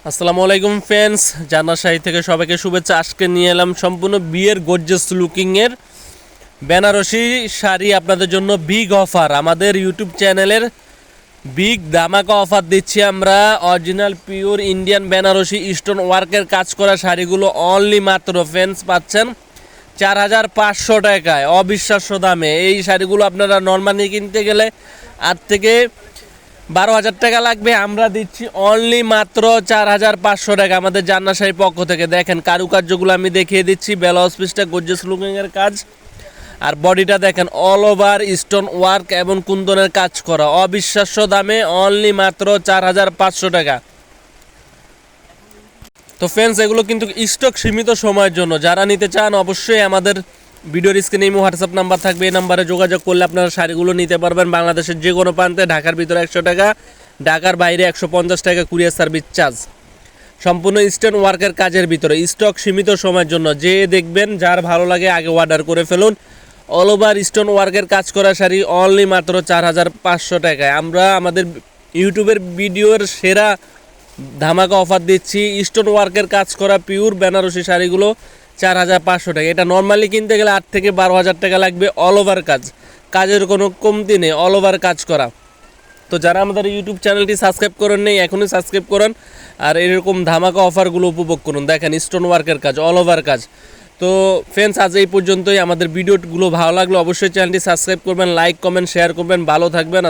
আসসালামু আলাইকুম ফ্রেন্ডস, জান্নাত শাড়ি থেকে সবাইকে শুভেচ্ছা। আজকে নিয়ে এলাম সম্পূর্ণ বিয়ের গর্জিয়াস লুকিংয়ের বেনারসি শাড়ি আপনাদের জন্য বিগ অফার। আমাদের ইউটিউব চ্যানেলের বিগ ধামাকা অফার দিচ্ছি আমরা। Original pure Indian Banarasi stone ওয়ার্কের কাজ করা শাড়িগুলো অনলি মাত্র ফ্রেন্ডস পাচ্ছেন 4,500 টাকায়, অবিশ্বাস্য দামে। এই শাড়িগুলো আপনারা নর্মালি কিনতে গেলে 8 থেকে 12 হাজার টাকা লাগবে, আমরা দিচ্ছি অনলি মাত্র 4,500 টাকা আমাদের জান্নাত শাড়ির পক্ষ থেকে। দেখেন কারুকার্যগুলো আমি দেখিয়ে দিচ্ছি, ব্লাউজ পিসটা গর্জিয়াস লুকিংয়ের কাজ, আর বডিটা দেখেন অল ওভার স্টোন ওয়ার্ক এবং কুন্দনের কাজ করা, অবিশ্বাস্য দামে অনলি মাত্র 4,500 টাকা। তো ফ্রেন্ডস, এগুলো কিন্তু স্টক সীমিত সময়ের জন্য, যারা নিতে চান অবশ্যই আমাদের ভিডিওর স্ক্রিনে হোয়াটসঅ্যাপ নাম্বার থাকবে, এই নাম্বারে যোগাযোগ করলে আপনারা শাড়িগুলো নিতে পারবেন বাংলাদেশের যে কোনো প্রান্তে। ঢাকার ভিতরে 100 টাকা, ঢাকার বাইরে 150 টাকা কুরিয়ার সার্ভিস চার্জ। সম্পূর্ণ স্টোন ওয়ার্কের কাজের ভিতরে, স্টক সীমিত সময়ের জন্য। যে দেখবেন যার ভালো লাগে আগে অর্ডার করে ফেলুন। অল ওভার স্টোন ওয়ার্কের কাজ করা শাড়ি অনলি মাত্র 4,500 টাকায়। আমরা আমাদের ইউটিউবের ভিডিওর সেরা ধামাকা অফার দিচ্ছি। স্টোন ওয়ার্কের কাজ করা পিওর বেনারসি শাড়িগুলো 4,500 টাকা। এটা নর্মালি কিনতে গেলে 8 থেকে 12 হাজার টাকা লাগবে। অল ওভার কাজ, কাজের কোনো কমতি নেই, অল ওভার কাজ করা। তো যারা আমাদের ইউটিউব চ্যানেলটি সাবস্ক্রাইব করেন নেই, এখনই সাবস্ক্রাইব করেন আর এরকম ধামাকা অফারগুলো উপভোগ করুন। দেখেন স্টোন ওয়ার্কের কাজ, অল ওভার কাজ। তো ফ্রেন্ডস, আজ এই পর্যন্তই। আমাদের ভিডিওগুলো ভালো লাগলে অবশ্যই চ্যানেলটি সাবস্ক্রাইব করবেন, লাইক কমেন্ট শেয়ার করবেন। ভালো থাকবেন।